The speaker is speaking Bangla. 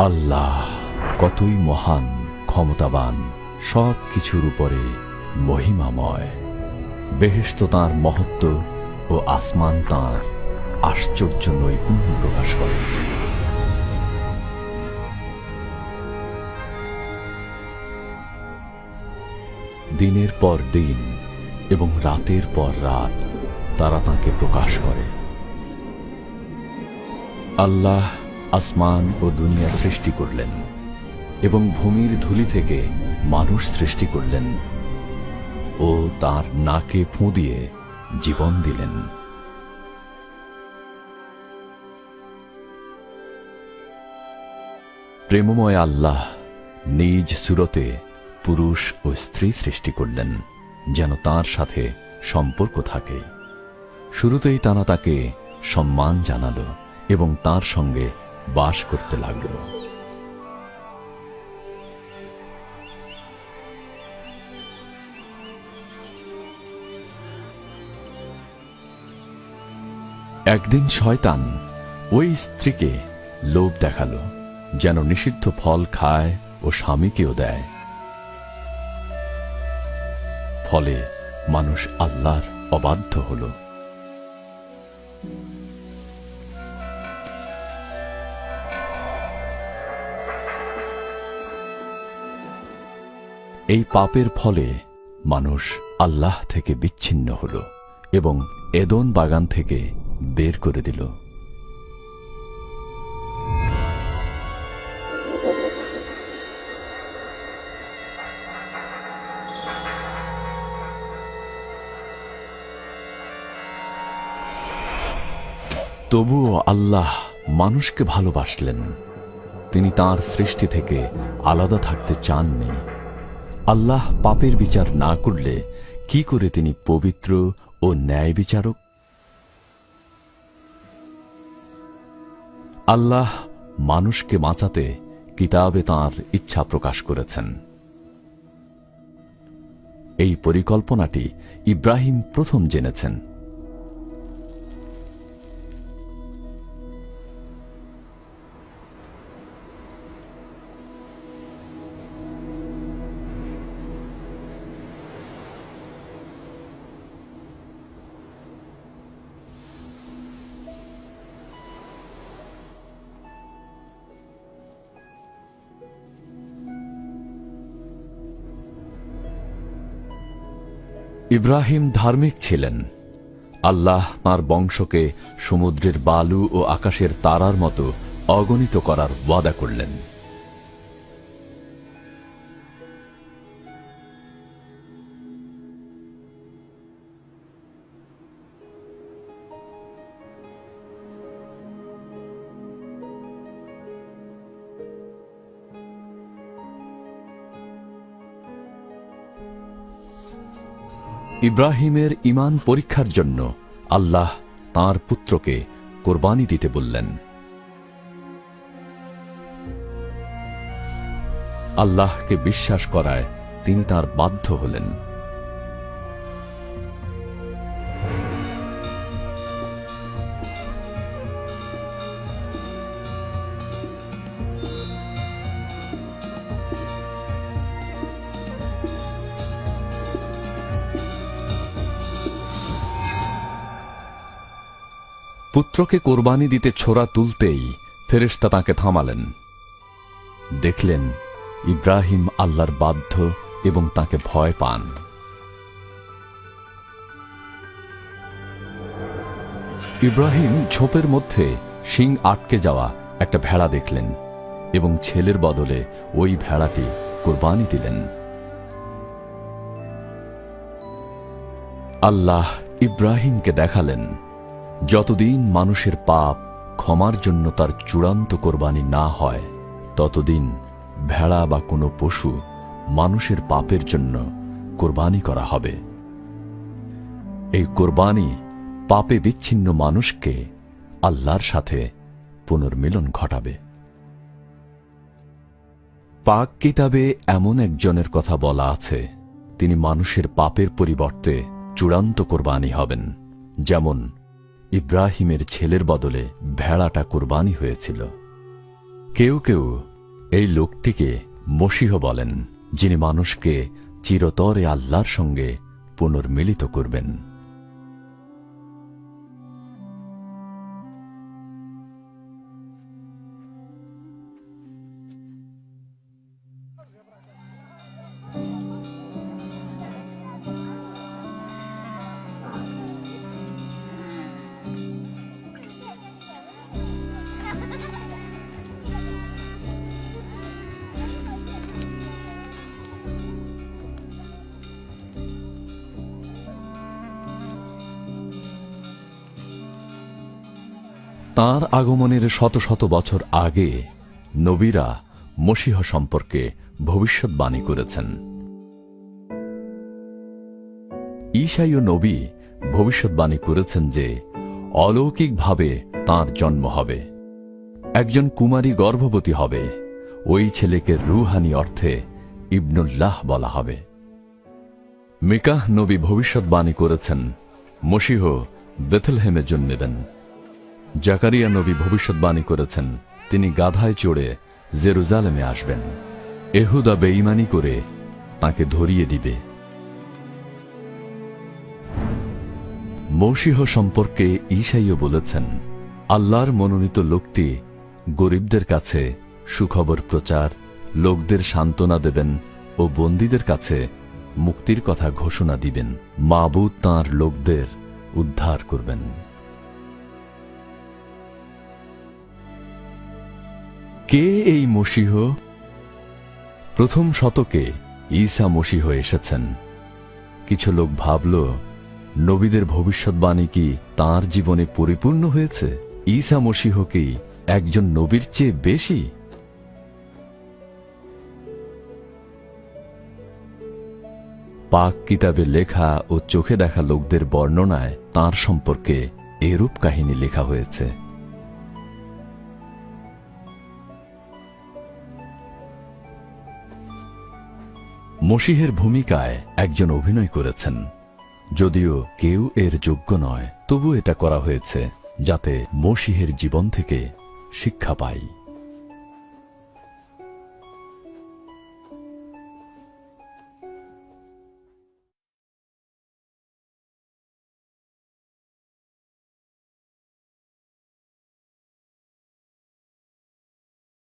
আল্লাহ কতই মহান, ক্ষমতাবান, সব কিছুর উপরে মহিমাময়। বেহেশত তাঁর মহত্ব ও আসমান তাঁর আশ্চর্য নৈপুণ্য প্রকাশ করে। দিনের পর দিন এবং রাতের পর রাত তারা তাঁকে প্রকাশ করে। আল্লাহ আসমান ও দুনিয়া সৃষ্টি করলেন এবং ভূমির ধূলি থেকে মানুষ সৃষ্টি করলেন ও তার নাকে ফুঁ দিয়ে জীবন দিলেন। প্রেমময় আল্লাহ নিজ সুরতে পুরুষ ও স্ত্রী সৃষ্টি করলেন যেন তার সাথে সম্পর্ক থাকে। শুরুতেই তারা তাকে সম্মান জানালো এবং তার সঙ্গে বাস করতে লাগল। একদিন শয়তান ওই স্ত্রীকে লোভ দেখালো যেন নিষিদ্ধ ফল খায় ও স্বামীকেও দেয়। ফলে মানুষ আল্লাহর অবাধ্য হল। এই পাপের ফলে মানুষ আল্লাহ থেকে বিচ্ছিন্ন হল এবং এদন বাগান থেকে বের করে দিল। তবুও আল্লাহ মানুষকে ভালোবাসলেন। তিনি তাঁর সৃষ্টি থেকে আলাদা থাকতে চাননি। আল্লাহ পাপের বিচার না করলে কি করে তিনি পবিত্র ও ন্যায় বিচারক? আল্লাহ মানুষকে বাঁচাতে কিতাবে তাঁর ইচ্ছা প্রকাশ করেছেন। এই পরিকল্পনাটি ইব্রাহিম প্রথম জেনেছেন। ইব্রাহিম ধার্মিক ছিলেন। আল্লাহ তাঁর বংশকে সমুদ্রের বালু ও আকাশের তারার মতো অগণিত করার ওয়াদা করলেন। ইব্রাহিমের ঈমান পরীক্ষার জন্য আল্লাহ তাঁর পুত্রকে কোরবানি দিতে বললেন। আল্লাহকে বিশ্বাস করায় তিনি তার বাধ্য হলেন। পুত্রকে কোরবানি দিতে ছোরা তুলতেই ফেরেশতা তাঁকে থামালেন। দেখলেন ইব্রাহিম আল্লাহর বাধ্য এবং তাঁকে ভয় পান। ইব্রাহিম ঝোপের মধ্যে শিং আটকে যাওয়া একটা ভেড়া দেখলেন এবং ছেলের বদলে ওই ভেড়াটি কোরবানি দিলেন। আল্লাহ ইব্রাহিমকে দেখালেন, যতদিন মানুষের পাপ ক্ষমার জন্য তার চূড়ান্ত কোরবানি না হয়, ততদিন ভেড়া বা কোনো পশু মানুষের পাপের জন্য কোরবানি করা হবে। এই কোরবানি পাপে বিচ্ছিন্ন মানুষকে আল্লাহর সাথে পুনর্মিলন ঘটাবে। পাক কিতাবে এমন একজনের কথা বলা আছে, তিনি মানুষের পাপের পরিবর্তে চূড়ান্ত কোরবানি হবেন, যেমন ইব্রাহিমের ছেলের বদলে ভেড়াটা কোরবানি হয়েছিল। কেউ কেউ এই লোকটিকে মসীহ বলেন, যিনি মানুষকে চিরতরে আল্লাহর সঙ্গে পুনর্মিলিত করবেন। তাঁর আগমনের শত শত বছর আগে নবীরা মসীহ সম্পর্কে ভবিষ্যৎবাণী করেছেন। ঈসাইয় নবী ভবিষ্যৎবাণী করেছেন যে অলৌকিকভাবে তাঁর জন্ম হবে, একজন কুমারী গর্ভবতী হবে, ওই ছেলেকে রুহানি অর্থে ইবনুল্লাহ বলা হবে। মিকাহ নবী ভবিষ্যৎবাণী করেছেন মসীহ বেথলেহেমে জন্মেবেন। জাকারিয়া নবী ভবিষ্যৎবাণী করেছেন তিনি গাধায় চড়ে জেরুজালেমে আসবেন। এহুদা বেঈমানি করে তাকে ধরিয়ে দিবে। মসীহ সম্পর্কে ঈসাইয় বলেছেন, আল্লাহর মনোনীত লোকটি গরিবদের কাছে সুখবর প্রচার, লোকদের সান্ত্বনা দেবেন ও বন্দীদের কাছে মুক্তির কথা ঘোষণা দিবেন। মাবুদ তাঁর লোকদের উদ্ধার করবেন। কে এই মসীহ? প্রথম শতকে ঈসা মসীহ এসেছেন। কিছু লোক ভাবল, নবীদের ভবিষ্যৎবাণী কি তাঁর জীবনে পরিপূর্ণ হয়েছে? ঈসা মসীহ কি একজন নবীর চেয়ে বেশি? পাক কিতাবে লেখা ও চোখে দেখা লোকদের বর্ণনায় তাঁর সম্পর্কে এরূপ কাহিনী লেখা হয়েছে। মসীহের ভূমিকায় একজন অভিনয় করেছেন। যদিও কেউ এর যোগ্য নয়, তবু এটা করা হয়েছে যাতে মসীহের জীবন থেকে শিক্ষা পাই।